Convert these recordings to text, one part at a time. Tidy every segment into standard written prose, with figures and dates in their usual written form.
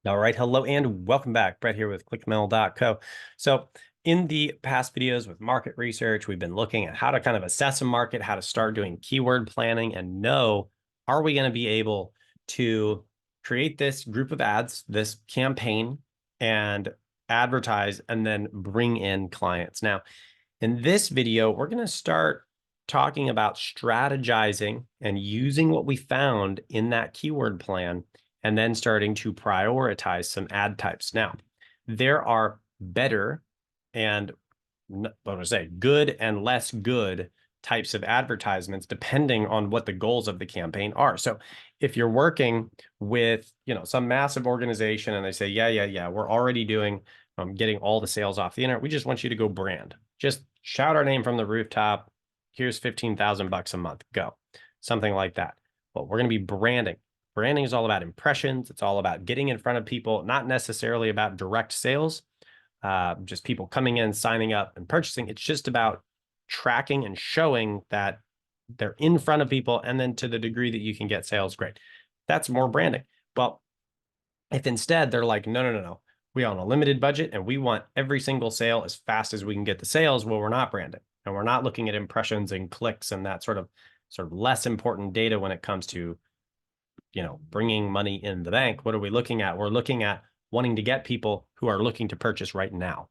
All right, hello and welcome back. Brett here with clickmail.co. So in the past videos with market research, we've been looking at how to kind of assess a market, how to start doing keyword planning and know, are we going to be able to create this group of ads, this campaign, and advertise and then bring in clients. Now, in this video, we're going to start talking about strategizing and using what we found in that keyword plan and then starting to prioritize some ad types. Now, there are better and what do I say, good and less good types of advertisements depending on what the goals of the campaign are. So if you're working with, some massive organization and they say, yeah, we're already doing getting all the sales off the internet. We just want you to go brand. Just shout our name from the rooftop. Here's 15,000 bucks a month. Go. Something like that. Well, we're going to be branding. Branding is all about impressions. It's all about getting in front of people, not necessarily about direct sales, just people coming in, signing up and purchasing. It's just about tracking and showing that they're in front of people. And then to the degree that you can get sales, great. That's more branding. Well, if instead they're like, no, we on a limited budget and we want every single sale as fast as we can get the sales, well, we're not branding and we're not looking at impressions and clicks and that sort of less important data when it comes to bringing money in the bank. What are we looking at? We're looking at wanting to get people who are looking to purchase right now.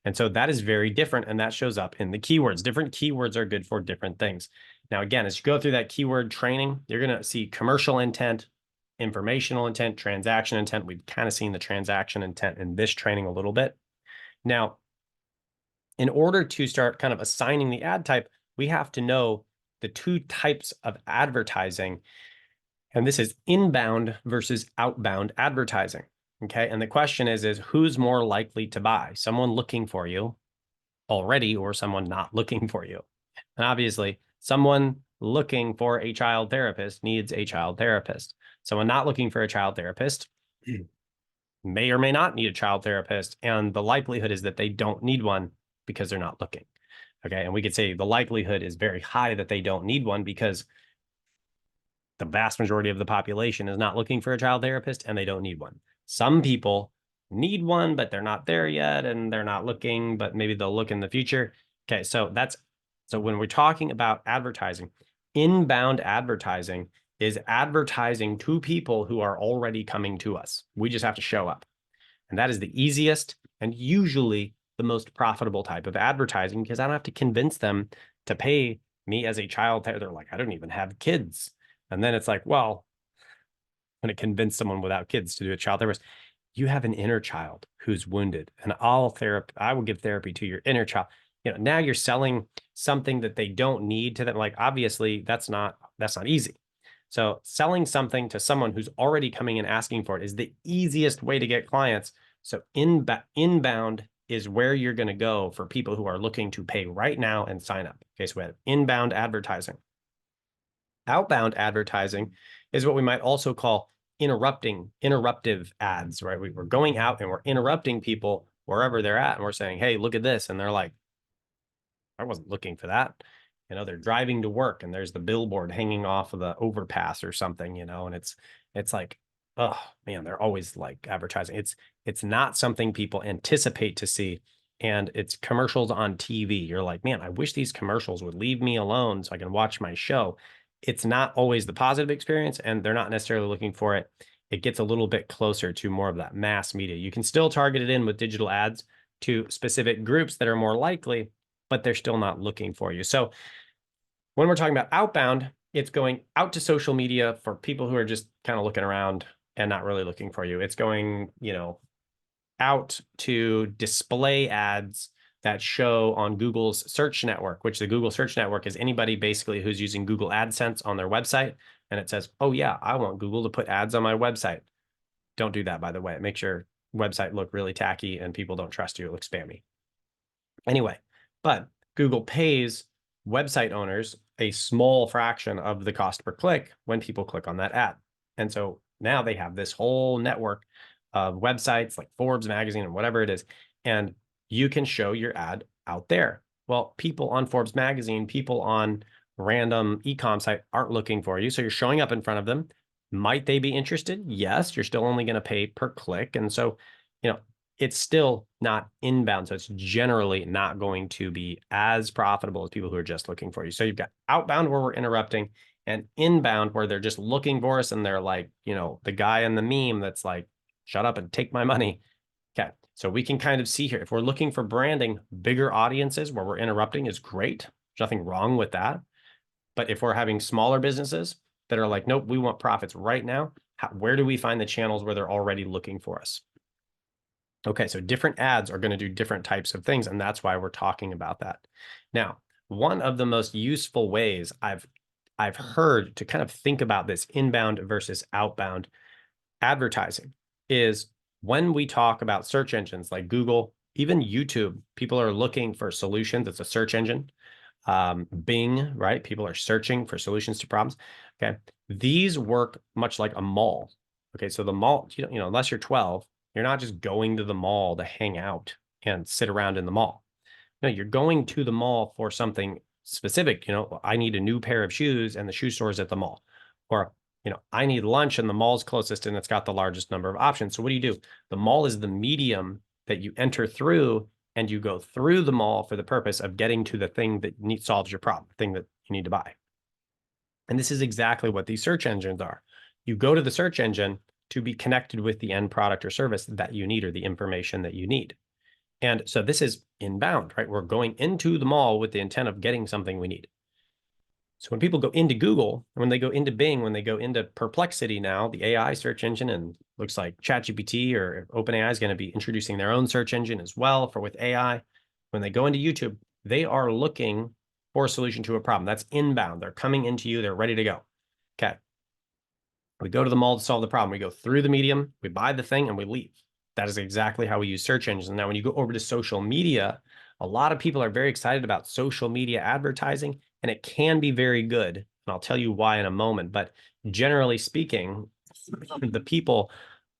And so that is very different. And that shows up in the keywords. Different keywords are good for different things. Now, again, as you go through that keyword training, you're going to see commercial intent, informational intent, transaction intent. We've kind of seen the transaction intent in this training a little bit. Now, in order to start kind of assigning the ad type, we have to know the two types of advertising. And this is inbound versus outbound advertising. Okay. And the question is who's more likely to buy? Someone looking for you already or someone not looking for you? And obviously, someone looking for a child therapist needs a child therapist. Someone not looking for a child therapist may or may not need a child therapist. And the likelihood is that they don't need one because they're not looking. Okay. And we could say the likelihood is very high that they don't need one because the vast majority of the population is not looking for a child therapist and they don't need one. Some people need one, but they're not there yet and they're not looking, but maybe they'll look in the future. Okay, so when we're talking about advertising, inbound advertising is advertising to people who are already coming to us. We just have to show up. And that is the easiest and usually the most profitable type of advertising because I don't have to convince them to pay me as a child. They're like, I don't even have kids. And then it's like, well, I'm going to convince someone without kids to do a child therapist. You have an inner child who's wounded, and I will give therapy to your inner child. Now you're selling something that they don't need to them. Like, obviously, that's not easy. So selling something to someone who's already coming and asking for it is the easiest way to get clients. So inbound is where you're going to go for people who are looking to pay right now and sign up. Okay, so we have inbound advertising. Outbound advertising is what we might also call interruptive ads, right? We're going out and we're interrupting people wherever they're at. And we're saying, hey, look at this. And they're like, I wasn't looking for that. They're driving to work and there's the billboard hanging off of the overpass or something, and it's like, oh man, they're always like advertising. It's not something people anticipate to see. And it's commercials on TV. You're like, man, I wish these commercials would leave me alone so I can watch my show. It's not always the positive experience and they're not necessarily looking for it. It gets a little bit closer to more of that mass media. You can still target it in with digital ads to specific groups that are more likely, but they're still not looking for you. So when we're talking about outbound, it's going out to social media for people who are just kind of looking around and not really looking for you. It's going, out to display ads that show on Google's search network, which the Google search network is anybody basically who's using Google AdSense on their website. And it says, oh yeah, I want Google to put ads on my website. Don't do that, by the way. It makes your website look really tacky and people don't trust you. It looks spammy. Anyway, but Google pays website owners a small fraction of the cost per click when people click on that ad. And so now they have this whole network of websites like Forbes magazine and whatever it is. And you can show your ad out there. Well, people on Forbes magazine, people on random e-com site aren't looking for you. So you're showing up in front of them. Might they be interested? Yes, you're still only going to pay per click. And so, it's still not inbound. So it's generally not going to be as profitable as people who are just looking for you. So you've got outbound where we're interrupting, and inbound where they're just looking for us and they're like, the guy in the meme that's like, shut up and take my money. Okay. So we can kind of see here, if we're looking for branding, bigger audiences where we're interrupting is great. There's nothing wrong with that. But if we're having smaller businesses that are like, nope, we want profits right now, where do we find the channels where they're already looking for us? Okay, so different ads are going to do different types of things, and that's why we're talking about that. Now, one of the most useful ways I've heard to kind of think about this inbound versus outbound advertising is when we talk about search engines like Google, even YouTube, people are looking for solutions. It's a search engine. Bing, right? People are searching for solutions to problems. Okay. These work much like a mall. Okay. So the mall, unless you're 12, you're not just going to the mall to hang out and sit around in the mall. No, you're going to the mall for something specific. I need a new pair of shoes and the shoe store's at the mall. Or, I need lunch and the mall's closest and it's got the largest number of options. So what do? The mall is the medium that you enter through, and you go through the mall for the purpose of getting to the thing that solves your problem, the thing that you need to buy. And this is exactly what these search engines are. You go to the search engine to be connected with the end product or service that you need, or the information that you need. And so this is inbound, right? We're going into the mall with the intent of getting something we need. So when people go into Google, when they go into Bing, when they go into Perplexity now, the AI search engine, and looks like ChatGPT or OpenAI is going to be introducing their own search engine as well with AI. When they go into YouTube, they are looking for a solution to a problem. That's inbound. They're coming into you. They're ready to go. Okay. We go to the mall to solve the problem. We go through the medium, we buy the thing, and we leave. That is exactly how we use search engines. Now, when you go over to social media, a lot of people are very excited about social media advertising, and it can be very good. And I'll tell you why in a moment. But generally speaking, the people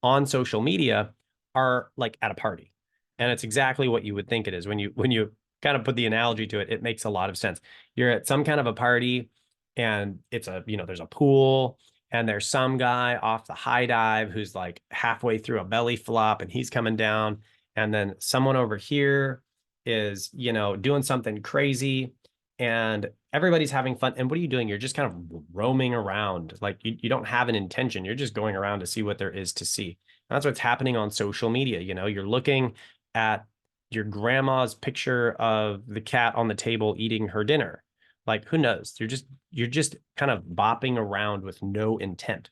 on social media are like at a party. And it's exactly what you would think it is. When you kind of put the analogy to it, it makes a lot of sense. You're at some kind of a party, and it's there's a pool, and there's some guy off the high dive who's like halfway through a belly flop and he's coming down. And then someone over here is, doing something crazy, and everybody's having fun. And what are you doing? You're just kind of roaming around. Like you don't have an intention. You're just going around to see what there is to see. And that's what's happening on social media. You're looking at your grandma's picture of the cat on the table eating her dinner. Like, who knows? You're just kind of bopping around with no intent.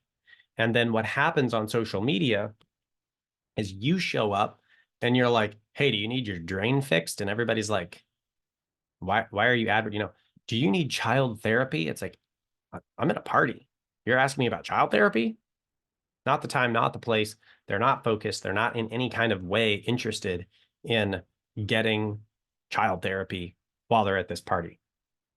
And then what happens on social media is you show up and you're like, hey, do you need your drain fixed? And everybody's like, why are you do you need child therapy? It's like, I'm at a party. You're asking me about child therapy? Not the time, not the place. They're not focused. They're not in any kind of way interested in getting child therapy while they're at this party.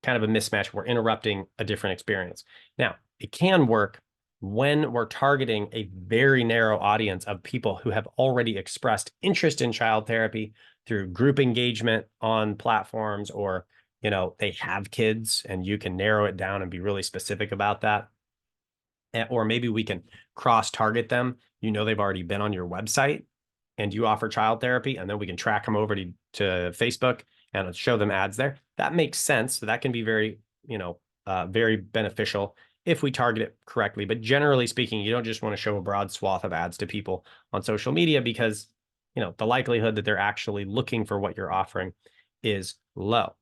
Kind of a mismatch. We're interrupting a different experience. Now, it can work when we're targeting a very narrow audience of people who have already expressed interest in child therapy through group engagement on platforms, or, they have kids and you can narrow it down and be really specific about that. Or maybe we can cross-target them. They've already been on your website and you offer child therapy, and then we can track them over to Facebook and show them ads there. That makes sense. So that can be very, very beneficial if we target it correctly. But generally speaking, you don't just want to show a broad swath of ads to people on social media, because, the likelihood that they're actually looking for what you're offering is low.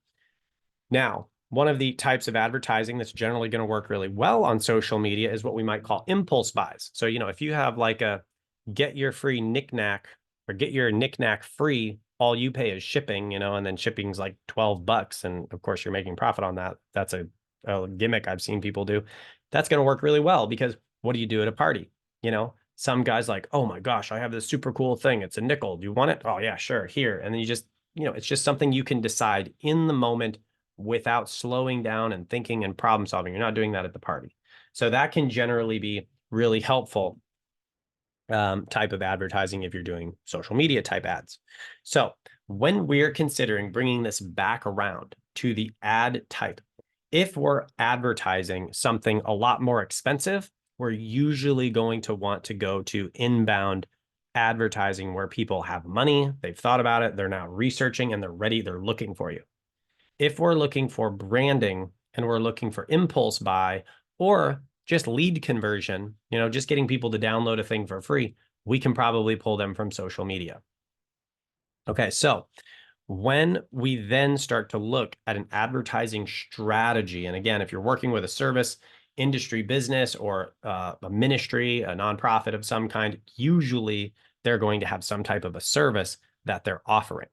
Now, one of the types of advertising that's generally going to work really well on social media is what we might call impulse buys. So, if you have like a get your free knickknack, or get your knickknack free, all you pay is shipping, and then shipping's like $12. And of course, you're making profit on that. That's a gimmick I've seen people do. That's going to work really well, because what do you do at a party? Some guy's like, oh my gosh, I have this super cool thing. It's a nickel. Do you want it? Oh yeah, sure. Here. And then you just, it's just something you can decide in the moment without slowing down and thinking and problem solving. You're not doing that at the party. So that can generally be really helpful type of advertising if you're doing social media type ads. So when we're considering bringing this back around to the ad type, if we're advertising something a lot more expensive, we're usually going to want to go to inbound advertising where people have money, they've thought about it, they're now researching, and they're ready, they're looking for you. If we're looking for branding and we're looking for impulse buy or just lead conversion, just getting people to download a thing for free, we can probably pull them from social media. Okay, so when we then start to look at an advertising strategy, and again, if you're working with a service industry business or a ministry, a nonprofit of some kind, usually they're going to have some type of a service that they're offering.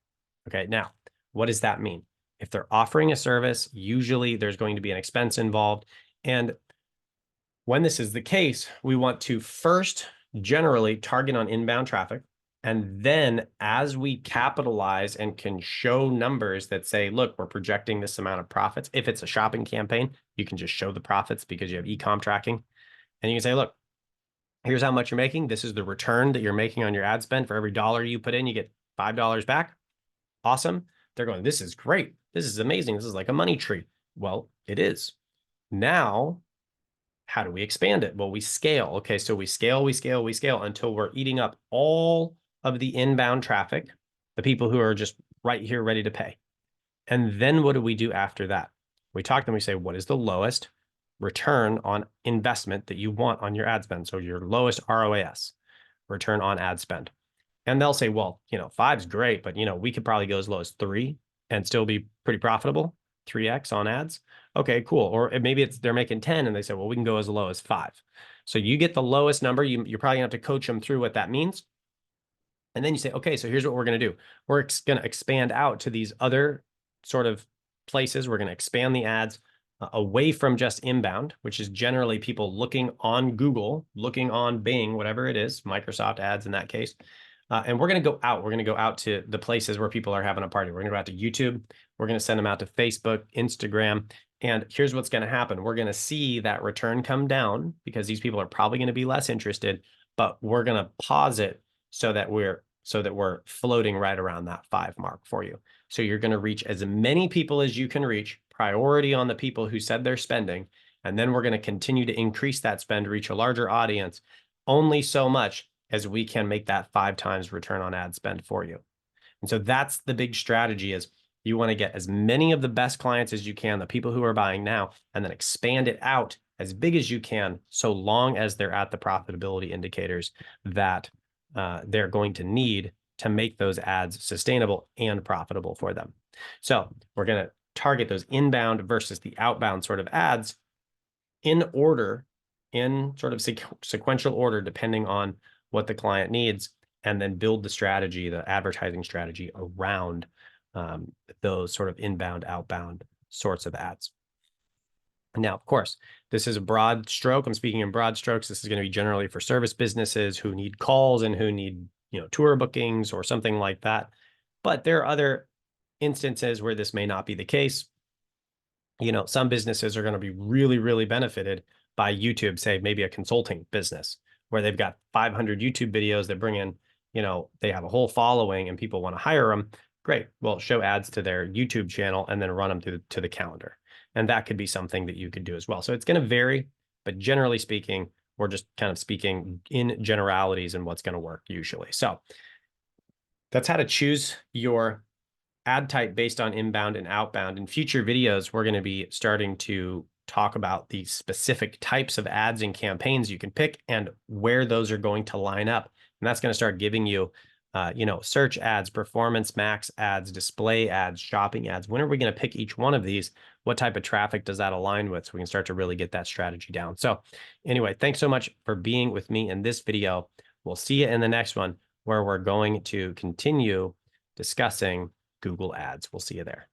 Okay, now, what does that mean? If they're offering a service, usually there's going to be an expense involved. And when this is the case, we want to first generally target on inbound traffic. And then as we capitalize and can show numbers that say, look, we're projecting this amount of profits. If it's a shopping campaign, you can just show the profits because you have e-com tracking. And you can say, look, here's how much you're making. This is the return that you're making on your ad spend. For every dollar you put in, you get $5 back. Awesome. They're going, this is great. This is amazing. This is like a money tree. Well, it is. Now, how do we expand it? Well, we scale. Okay, so we scale until we're eating up all of the inbound traffic, the people who are just right here ready to pay. And then what do we do after that? We talk to them, we say, what is the lowest return on investment that you want on your ad spend? So your lowest ROAS, return on ad spend. And they'll say, well, 5's great, but we could probably go as low as 3 and still be pretty profitable, 3x on ads. Okay, cool. Or maybe they're making 10 and they say, well, we can go as low as 5. So you get the lowest number. You're probably gonna have to coach them through what that means. And then you say, okay, so here's what we're gonna do. We're gonna expand out to these other sort of places. We're gonna expand the ads away from just inbound, which is generally people looking on Google, looking on Bing, whatever it is, Microsoft ads in that case. And we're going to go out. We're going to go out to the places where people are having a party. We're going to go out to YouTube. We're going to send them out to Facebook, Instagram. And here's what's going to happen. We're going to see that return come down because these people are probably going to be less interested, but we're going to pause it so that we're floating right around that 5 mark for you. So you're going to reach as many people as you can reach, priority on the people who said they're spending. And then we're going to continue to increase that spend, reach a larger audience, only so much as we can make that 5 times return on ad spend for you. And so that's the big strategy is you want to get as many of the best clients as you can, the people who are buying now, and then expand it out as big as you can, so long as they're at the profitability indicators that they're going to need to make those ads sustainable and profitable for them. So we're going to target those inbound versus the outbound sort of ads in order, in sort of sequential order, depending on what the client needs, and then build the strategy, the advertising strategy around those sort of inbound, outbound sorts of ads. Now, of course, this is a broad stroke. I'm speaking in broad strokes. This is going to be generally for service businesses who need calls and who need, tour bookings or something like that. But there are other instances where this may not be the case. Some businesses are going to be really, really benefited by YouTube, say maybe a consulting business where they've got 500 YouTube videos that bring in, they have a whole following and people want to hire them. Great. Well, show ads to their YouTube channel and then run them to the calendar. And that could be something that you could do as well. So it's going to vary, but generally speaking, we're just kind of speaking in generalities and what's going to work usually. So that's how to choose your ad type based on inbound and outbound. In future videos, we're going to be starting to talk about the specific types of ads and campaigns you can pick and where those are going to line up. And that's going to start giving you, search ads, performance max ads, display ads, shopping ads. When are we going to pick each one of these? What type of traffic does that align with? So we can start to really get that strategy down. So anyway, thanks so much for being with me in this video. We'll see you in the next one where we're going to continue discussing Google Ads. We'll see you there.